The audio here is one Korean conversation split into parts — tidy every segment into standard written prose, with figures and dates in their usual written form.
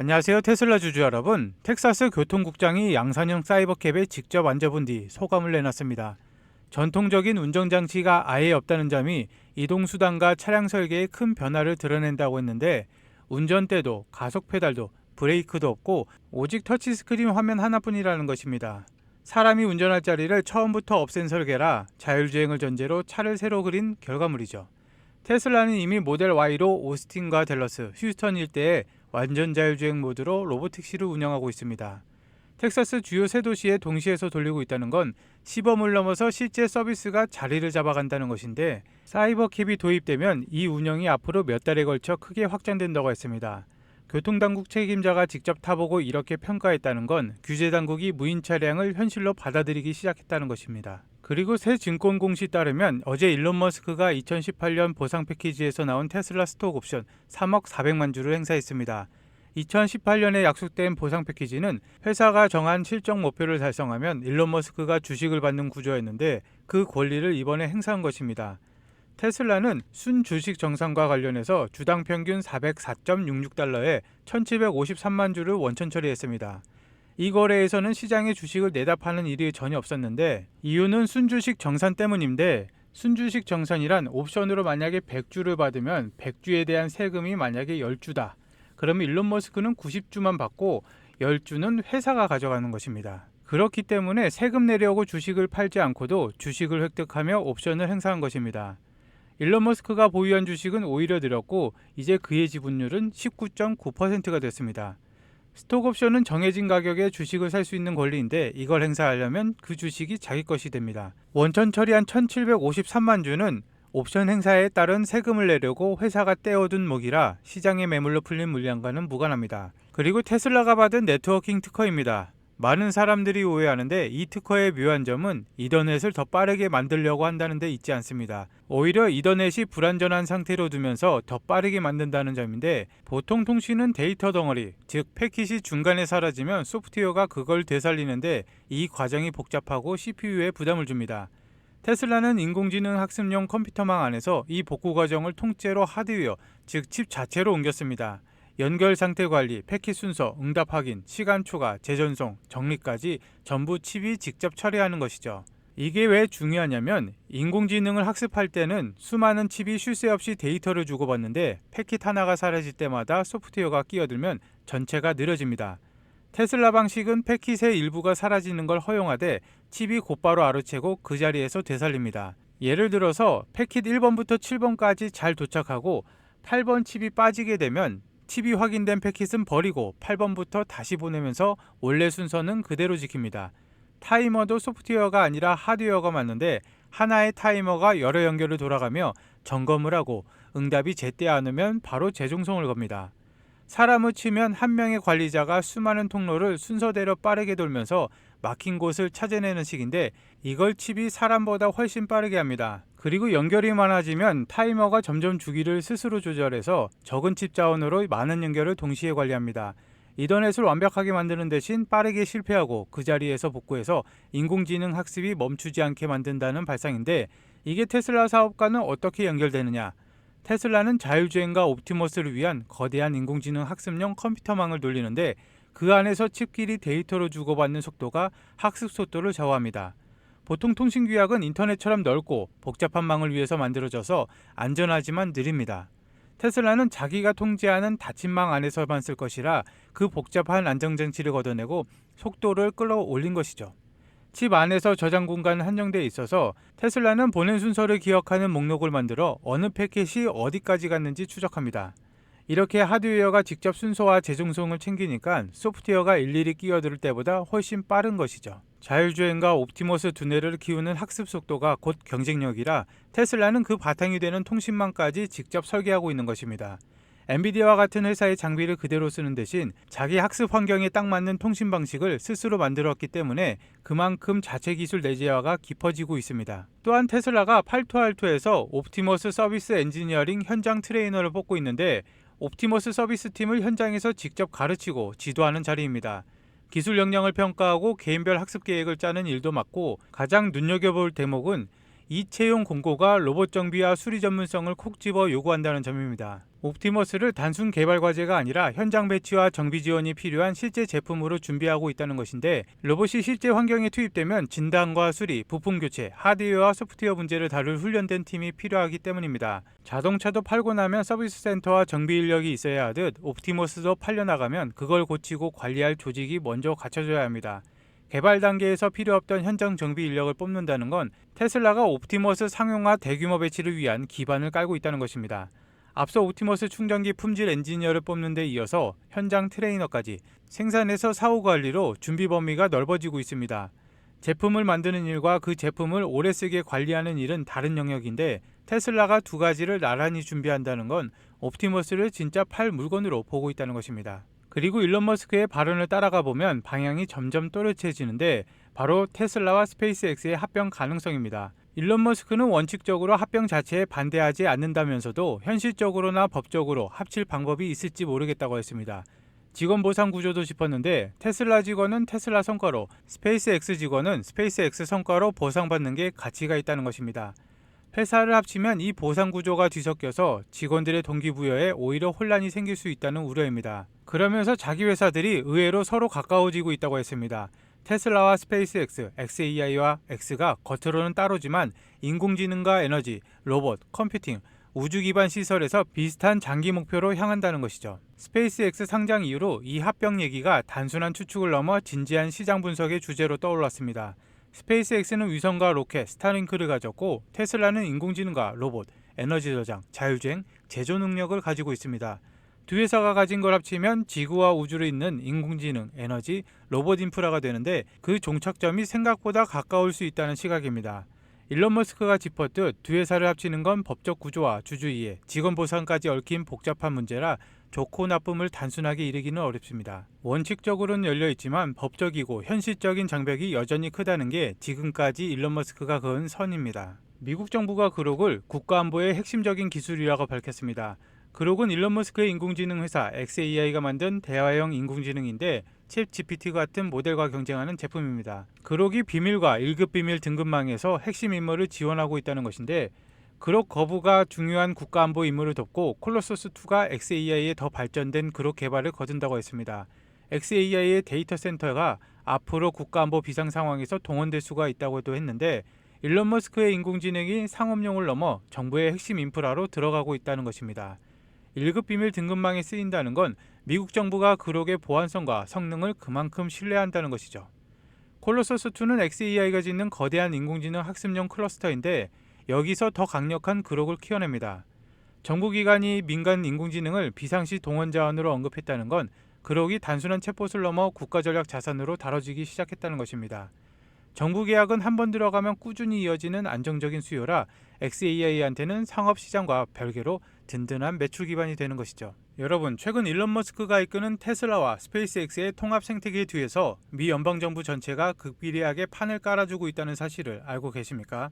안녕하세요. 테슬라 주주 여러분. 텍사스 교통국장이 양산형 사이버캡에 직접 앉아본 뒤 소감을 내놨습니다. 전통적인 운전장치가 아예 없다는 점이 이동수단과 차량 설계에 큰 변화를 드러낸다고 했는데, 운전대도 가속 페달도 브레이크도 없고 오직 터치스크린 화면 하나뿐이라는 것입니다. 사람이 운전할 자리를 처음부터 없앤 설계라 자율주행을 전제로 차를 새로 그린 결과물이죠. 테슬라는 이미 모델 Y로 오스틴과 댈러스, 휴스턴 일대에 완전 자율주행 모드로 로보택시를 운영하고 있습니다. 텍사스 주요 세 도시에 동시에서 돌리고 있다는 건 시범을 넘어서 실제 서비스가 자리를 잡아간다는 것인데, 사이버캡이 도입되면 이 운영이 앞으로 몇 달에 걸쳐 크게 확장된다고 했습니다. 교통당국 책임자가 직접 타보고 이렇게 평가했다는 건 규제당국이 무인 차량을 현실로 받아들이기 시작했다는 것입니다. 그리고 새 증권 공시에 따르면 어제 일론 머스크가 2018년 보상 패키지에서 나온 테슬라 스톡 옵션 3억 400만 주를 행사했습니다. 2018년에 약속된 보상 패키지는 회사가 정한 실적 목표를 달성하면 일론 머스크가 주식을 받는 구조였는데, 그 권리를 이번에 행사한 것입니다. 테슬라는 순주식 정산과 관련해서 주당 평균 404.66달러에 1753만 주를 원천 처리했습니다. 이 거래에서는 시장에 주식을 내다 파는 일이 전혀 없었는데, 이유는 순주식 정산 때문인데, 순주식 정산이란 옵션으로 만약에 100주를 받으면 100주에 대한 세금이 만약에 10주다. 그러면 일론 머스크는 90주만 받고 10주는 회사가 가져가는 것입니다. 그렇기 때문에 세금 내려고 주식을 팔지 않고도 주식을 획득하며 옵션을 행사한 것입니다. 일론 머스크가 보유한 주식은 오히려 늘었고, 이제 그의 지분율은 19.9%가 됐습니다. 스톡옵션은 정해진 가격에 주식을 살 수 있는 권리인데, 이걸 행사하려면 그 주식이 자기 것이 됩니다. 원천 처리한 1753만 주는 옵션 행사에 따른 세금을 내려고 회사가 떼어둔 목이라 시장에 매물로 풀린 물량과는 무관합니다. 그리고 테슬라가 받은 네트워킹 특허입니다. 많은 사람들이 오해하는데, 이 특허의 묘한 점은 이더넷을 더 빠르게 만들려고 한다는 데 있지 않습니다. 오히려 이더넷이 불완전한 상태로 두면서 더 빠르게 만든다는 점인데, 보통 통신은 데이터 덩어리, 즉 패킷이 중간에 사라지면 소프트웨어가 그걸 되살리는데 이 과정이 복잡하고 CPU에 부담을 줍니다. 테슬라는 인공지능 학습용 컴퓨터망 안에서 이 복구 과정을 통째로 하드웨어, 즉 칩 자체로 옮겼습니다. 연결 상태 관리, 패킷 순서, 응답 확인, 시간 초과, 재전송, 정리까지 전부 칩이 직접 처리하는 것이죠. 이게 왜 중요하냐면, 인공지능을 학습할 때는 수많은 칩이 쉴 새 없이 데이터를 주고받는데, 패킷 하나가 사라질 때마다 소프트웨어가 끼어들면 전체가 느려집니다. 테슬라 방식은 패킷의 일부가 사라지는 걸 허용하되 칩이 곧바로 알아채고 그 자리에서 되살립니다. 예를 들어서 패킷 1번부터 7번까지 잘 도착하고 8번 칩이 빠지게 되면 칩이 확인된 패킷은 버리고 8번부터 다시 보내면서 원래 순서는 그대로 지킵니다. 타이머도 소프트웨어가 아니라 하드웨어가 맞는데, 하나의 타이머가 여러 연결을 돌아가며 점검을 하고 응답이 제때 안 오면 바로 재종송을 겁니다. 사람을 치면 한 명의 관리자가 수많은 통로를 순서대로 빠르게 돌면서 막힌 곳을 찾아내는 식인데, 이걸 칩이 사람보다 훨씬 빠르게 합니다. 그리고 연결이 많아지면 타이머가 점점 주기를 스스로 조절해서 적은 칩 자원으로 많은 연결을 동시에 관리합니다. 이더넷을 완벽하게 만드는 대신 빠르게 실패하고 그 자리에서 복구해서 인공지능 학습이 멈추지 않게 만든다는 발상인데, 이게 테슬라 사업과는 어떻게 연결되느냐? 테슬라는 자율주행과 옵티머스를 위한 거대한 인공지능 학습용 컴퓨터망을 돌리는데, 그 안에서 칩끼리 데이터를 주고받는 속도가 학습 속도를 좌우합니다. 보통 통신 규약은 인터넷처럼 넓고 복잡한 망을 위해서 만들어져서 안전하지만 느립니다. 테슬라는 자기가 통제하는 닫힌 망 안에서만 쓸 것이라 그 복잡한 안정장치를 걷어내고 속도를 끌어올린 것이죠. 칩 안에서 저장 공간은 한정되어 있어서 테슬라는 보낸 순서를 기억하는 목록을 만들어 어느 패킷이 어디까지 갔는지 추적합니다. 이렇게 하드웨어가 직접 순서와 재종송을 챙기니까 소프트웨어가 일일이 끼어들 때보다 훨씬 빠른 것이죠. 자율주행과 옵티머스 두뇌를 키우는 학습 속도가 곧 경쟁력이라 테슬라는 그 바탕이 되는 통신망까지 직접 설계하고 있는 것입니다. 엔비디아와 같은 회사의 장비를 그대로 쓰는 대신 자기 학습 환경에 딱 맞는 통신 방식을 스스로 만들었기 때문에 그만큼 자체 기술 내재화가 깊어지고 있습니다. 또한 테슬라가 팔토알토에서 옵티머스 서비스 엔지니어링 현장 트레이너를 뽑고 있는데, 옵티머스 서비스 팀을 현장에서 직접 가르치고 지도하는 자리입니다. 기술 역량을 평가하고 개인별 학습 계획을 짜는 일도 맡고, 가장 눈여겨볼 대목은 이체용 공고가 로봇 정비와 수리 전문성을 콕 집어 요구한다는 점입니다. 옵티머스를 단순 개발 과제가 아니라 현장 배치와 정비 지원이 필요한 실제 제품으로 준비하고 있다는 것인데, 로봇이 실제 환경에 투입되면 진단과 수리, 부품 교체, 하드웨어와 소프트웨어 문제를 다룰 훈련된 팀이 필요하기 때문입니다. 자동차도 팔고 나면 서비스 센터와 정비 인력이 있어야 하듯 옵티머스도 팔려나가면 그걸 고치고 관리할 조직이 먼저 갖춰져야 합니다. 개발 단계에서 필요 없던 현장 정비 인력을 뽑는다는 건 테슬라가 옵티머스 상용화 대규모 배치를 위한 기반을 깔고 있다는 것입니다. 앞서 옵티머스 충전기 품질 엔지니어를 뽑는 데 이어서 현장 트레이너까지 생산에서 사후 관리로 준비 범위가 넓어지고 있습니다. 제품을 만드는 일과 그 제품을 오래 쓰게 관리하는 일은 다른 영역인데, 테슬라가 두 가지를 나란히 준비한다는 건 옵티머스를 진짜 팔 물건으로 보고 있다는 것입니다. 그리고 일론 머스크의 발언을 따라가 보면 방향이 점점 또렷해지는데, 바로 테슬라와 스페이스X의 합병 가능성입니다. 일론 머스크는 원칙적으로 합병 자체에 반대하지 않는다면서도 현실적으로나 법적으로 합칠 방법이 있을지 모르겠다고 했습니다. 직원 보상 구조도 짚었는데, 테슬라 직원은 테슬라 성과로, 스페이스X 직원은 스페이스X 성과로 보상받는 게 가치가 있다는 것입니다. 회사를 합치면 이 보상 구조가 뒤섞여서 직원들의 동기부여에 오히려 혼란이 생길 수 있다는 우려입니다. 그러면서 자기 회사들이 의외로 서로 가까워지고 있다고 했습니다. 테슬라와 스페이스X, xAI와 X가 겉으로는 따로지만 인공지능과 에너지, 로봇, 컴퓨팅, 우주 기반 시설에서 비슷한 장기 목표로 향한다는 것이죠. 스페이스X 상장 이후로 이 합병 얘기가 단순한 추측을 넘어 진지한 시장 분석의 주제로 떠올랐습니다. 스페이스X는 위성과 로켓, 스타링크를 가졌고, 테슬라는 인공지능과 로봇, 에너지 저장, 자율주행, 제조 능력을 가지고 있습니다. 두 회사가 가진 걸 합치면 지구와 우주를 잇는 인공지능, 에너지, 로봇 인프라가 되는데, 그 종착점이 생각보다 가까울 수 있다는 시각입니다. 일론 머스크가 짚었듯 두 회사를 합치는 건 법적 구조와 주주이해, 직원 보상까지 얽힌 복잡한 문제라 좋고 나쁨을 단순하게 이르기는 어렵습니다. 원칙적으로는 열려있지만 법적이고 현실적인 장벽이 여전히 크다는 게 지금까지 일론 머스크가 그은 선입니다. 미국 정부가 그록을 국가안보의 핵심적인 기술이라고 밝혔습니다. 그록은 일론 머스크의 인공지능 회사 xAI가 만든 대화형 인공지능인데, 챗 GPT 같은 모델과 경쟁하는 제품입니다. 그록이 비밀과 1급 비밀 등급망에서 핵심 임무를 지원하고 있다는 것인데, 그록 거부가 중요한 국가안보 임무를 돕고, 콜로서스2가 xAI의 더 발전된 그록 개발을 거둔다고 했습니다. xAI의 데이터 센터가 앞으로 국가안보 비상 상황에서 동원될 수가 있다고도 했는데, 일론 머스크의 인공지능이 상업용을 넘어 정부의 핵심 인프라로 들어가고 있다는 것입니다. 1급 비밀 등급망에 쓰인다는 건 미국 정부가 그록의 보안성과 성능을 그만큼 신뢰한다는 것이죠. 콜로서스2는 xAI가 짓는 거대한 인공지능 학습용 클러스터인데, 여기서 더 강력한 그록을 키워냅니다. 정부기관이 민간 인공지능을 비상시 동원 자원으로 언급했다는 건 그록이 단순한 챗봇을 넘어 국가전략 자산으로 다뤄지기 시작했다는 것입니다. 정부 계약은 한번 들어가면 꾸준히 이어지는 안정적인 수요라 xAI한테는 상업시장과 별개로 든든한 매출 기반이 되는 것이죠. 여러분, 최근 일론 머스크가 이끄는 테슬라와 스페이스X의 통합 생태계 뒤에서 미 연방정부 전체가 극비리하게 판을 깔아주고 있다는 사실을 알고 계십니까?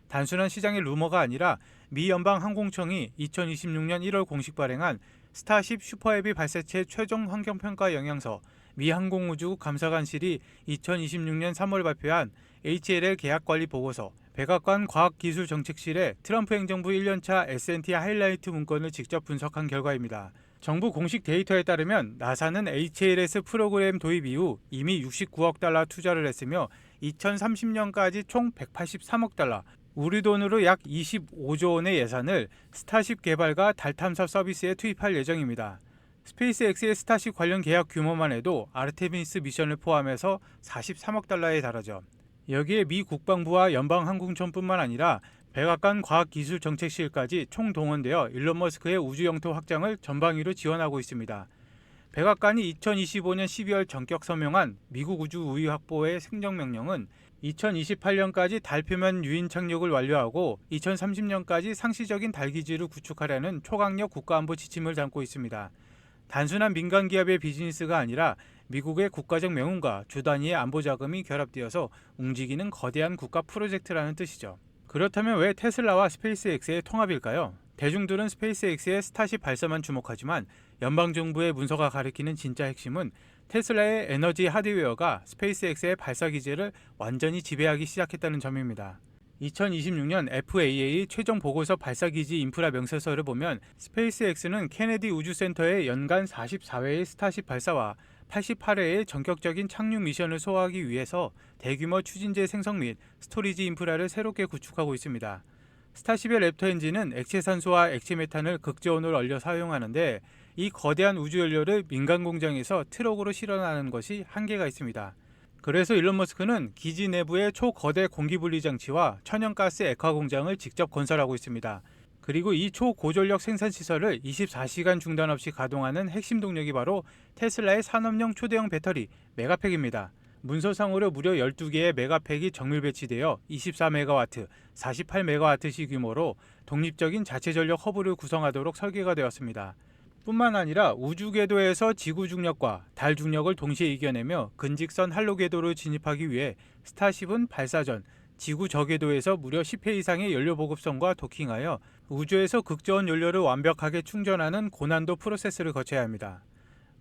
단순한 시장의 루머가 아니라 미 연방항공청이 2026년 1월 공식 발행한 스타쉽 슈퍼헤비 발사체 최종 환경평가 영향서, 미 항공우주 감사관실이 2026년 3월 발표한 HLL 계약관리 보고서, 백악관 과학기술정책실의 트럼프 행정부 1년차 S&T 하이라이트 문건을 직접 분석한 결과입니다. 정부 공식 데이터에 따르면 나사는 HLS 프로그램 도입 이후 이미 69억 달러 투자를 했으며 2030년까지 총 183억 달러, 우리 돈으로 약 25조 원의 예산을 스타쉽 개발과 달 탐사 서비스에 투입할 예정입니다. 스페이스X의 스타쉽 관련 계약 규모만 해도 아르테미스 미션을 포함해서 43억 달러에 달하죠. 여기에 미 국방부와 연방항공청뿐만 아니라 백악관 과학기술정책실까지 총동원되어 일론 머스크의 우주 영토 확장을 전방위로 지원하고 있습니다. 백악관이 2025년 12월 전격 서명한 미국 우주 우위 확보의 행정명령은 2028년까지 달 표면 유인 착륙을 완료하고 2030년까지 상시적인 달 기지를 구축하려는 초강력 국가안보 지침을 담고 있습니다. 단순한 민간 기업의 비즈니스가 아니라 미국의 국가적 명운과 주 단위의 안보 자금이 결합되어서 움직이는 거대한 국가 프로젝트라는 뜻이죠. 그렇다면 왜 테슬라와 스페이스X의 통합일까요? 대중들은 스페이스X의 스타쉽 발사만 주목하지만 연방정부의 문서가 가리키는 진짜 핵심은 테슬라의 에너지 하드웨어가 스페이스X의 발사 기제를 완전히 지배하기 시작했다는 점입니다. 2026년 FAA 최종 보고서 발사기지 인프라 명세서를 보면 스페이스X는 케네디 우주센터의 연간 44회의 스타쉽 발사와 88회의 전격적인 착륙 미션을 소화하기 위해서 대규모 추진제 생성 및 스토리지 인프라를 새롭게 구축하고 있습니다. 스타쉽의 랩터 엔진은 액체 산소와 액체 메탄을 극저온으로 얼려 사용하는데 이 거대한 우주 연료를 민간 공장에서 트럭으로 실어나가는 것이 한계가 있습니다. 그래서 일론 머스크는 기지 내부에 초거대 공기분리 장치와 천연가스 액화 공장을 직접 건설하고 있습니다. 그리고 이 초고전력 생산 시설을 24시간 중단 없이 가동하는 핵심 동력이 바로 테슬라의 산업용 초대형 배터리 메가팩입니다. 문서상으로 무려 12개의 메가팩이 정밀 배치되어 24메가와트, 48메가와트시 규모로 독립적인 자체 전력 허브를 구성하도록 설계가 되었습니다. 뿐만 아니라 우주 궤도에서 지구 중력과 달 중력을 동시에 이겨내며 근직선 할로 궤도로 진입하기 위해 스타쉽은 발사 전 지구 저궤도에서 무려 10회 이상의 연료 보급선과 도킹하여 우주에서 극저온 연료를 완벽하게 충전하는 고난도 프로세스를 거쳐야 합니다.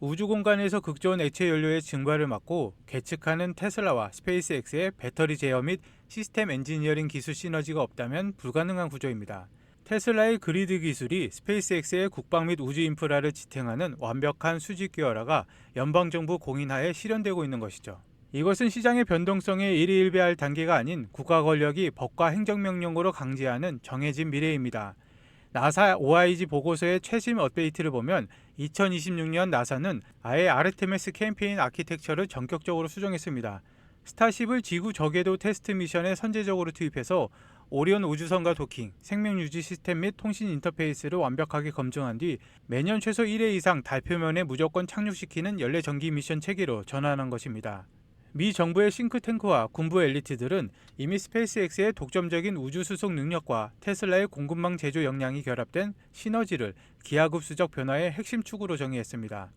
우주 공간에서 극저온 액체 연료의 증발을 막고 계측하는 테슬라와 스페이스X의 배터리 제어 및 시스템 엔지니어링 기술 시너지가 없다면 불가능한 구조입니다. 테슬라의 그리드 기술이 스페이스X의 국방 및 우주 인프라를 지탱하는 완벽한 수직 계열화가 연방정부 공인하에 실현되고 있는 것이죠. 이것은 시장의 변동성에 일희일비할 단계가 아닌 국가 권력이 법과 행정명령으로 강제하는 정해진 미래입니다. 나사 OIG 보고서의 최신 업데이트를 보면 2026년 나사는 아예 아르테미스 캠페인 아키텍처를 전격적으로 수정했습니다. 스타쉽을 지구 저궤도 테스트 미션에 선제적으로 투입해서 오리온 우주선과 도킹, 생명 유지 시스템 및 통신 인터페이스를 완벽하게 검증한 뒤 매년 최소 1회 이상 달 표면에 무조건 착륙시키는 연례 정기 미션 체계로 전환한 것입니다. 미 정부의 싱크탱크와 군부 엘리트들은 이미 스페이스X의 독점적인 우주 수송 능력과 테슬라의 공급망 제조 역량이 결합된 시너지를 기하급수적 변화의 핵심 축으로 정의했습니다.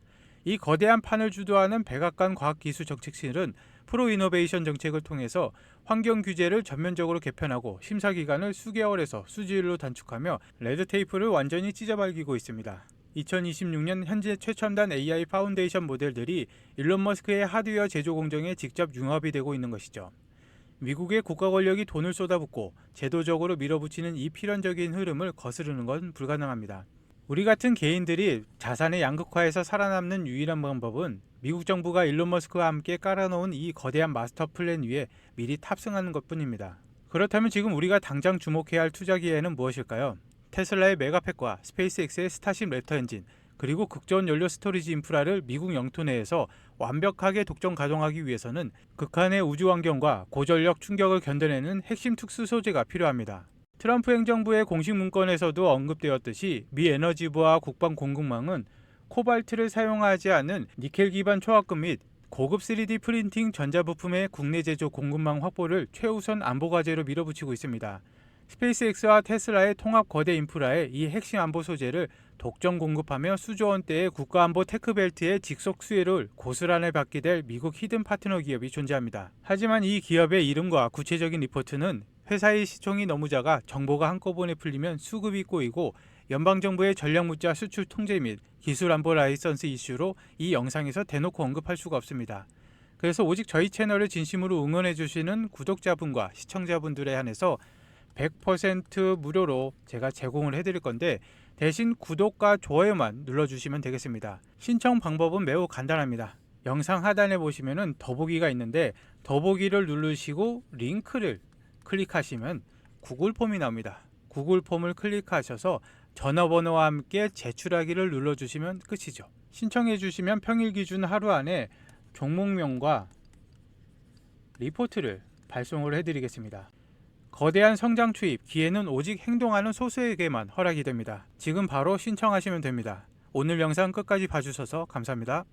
이 거대한 판을 주도하는 백악관 과학기술정책실은 프로이노베이션 정책을 통해서 환경 규제를 전면적으로 개편하고 심사 기간을 수개월에서 수주일로 단축하며 레드테이프를 완전히 찢어발기고 있습니다. 2026년 현재 최첨단 AI 파운데이션 모델들이 일론 머스크의 하드웨어 제조 공정에 직접 융합이 되고 있는 것이죠. 미국의 국가 권력이 돈을 쏟아붓고 제도적으로 밀어붙이는 이 필연적인 흐름을 거스르는 건 불가능합니다. 우리 같은 개인들이 자산의 양극화에서 살아남는 유일한 방법은 미국 정부가 일론 머스크와 함께 깔아놓은 이 거대한 마스터 플랜 위에 미리 탑승하는 것뿐입니다. 그렇다면 지금 우리가 당장 주목해야 할 투자 기회는 무엇일까요? 테슬라의 메가팩과 스페이스X의 스타쉽 랩터 엔진, 그리고 극저온 연료 스토리지 인프라를 미국 영토 내에서 완벽하게 독점 가동하기 위해서는 극한의 우주 환경과 고전력 충격을 견뎌내는 핵심 특수 소재가 필요합니다. 트럼프 행정부의 공식 문건에서도 언급되었듯이 미 에너지부와 국방공급망은 코발트를 사용하지 않는 니켈 기반 초합금 및 고급 3D 프린팅 전자부품의 국내 제조 공급망 확보를 최우선 안보 과제로 밀어붙이고 있습니다. 스페이스X와 테슬라의 통합 거대 인프라에 이 핵심 안보 소재를 독점 공급하며 수조 원대의 국가안보 테크벨트의 직속 수혜를 고스란히 받게 될 미국 히든 파트너 기업이 존재합니다. 하지만 이 기업의 이름과 구체적인 리포트는 회사의 시총이 너무 작아 정보가 한꺼번에 풀리면 수급이 꼬이고 연방정부의 전략문자 수출 통제 및 기술안보 라이선스 이슈로 이 영상에서 대놓고 언급할 수가 없습니다. 그래서 오직 저희 채널을 진심으로 응원해주시는 구독자분과 시청자분들에 한해서 100% 무료로 제가 제공을 해드릴 건데 대신 구독과 좋아요만 눌러주시면 되겠습니다. 신청 방법은 매우 간단합니다. 영상 하단에 보시면은 더보기가 있는데 더보기를 누르시고 링크를 클릭하시면 구글 폼이 나옵니다. 구글 폼을 클릭하셔서 전화번호와 함께 제출하기를 눌러주시면 끝이죠. 신청해 주시면 평일 기준 하루 안에 종목명과 리포트를 발송을 해드리겠습니다. 거대한 성장 추입, 기회는 오직 행동하는 소수에게만 허락이 됩니다. 지금 바로 신청하시면 됩니다. 오늘 영상 끝까지 봐주셔서 감사합니다.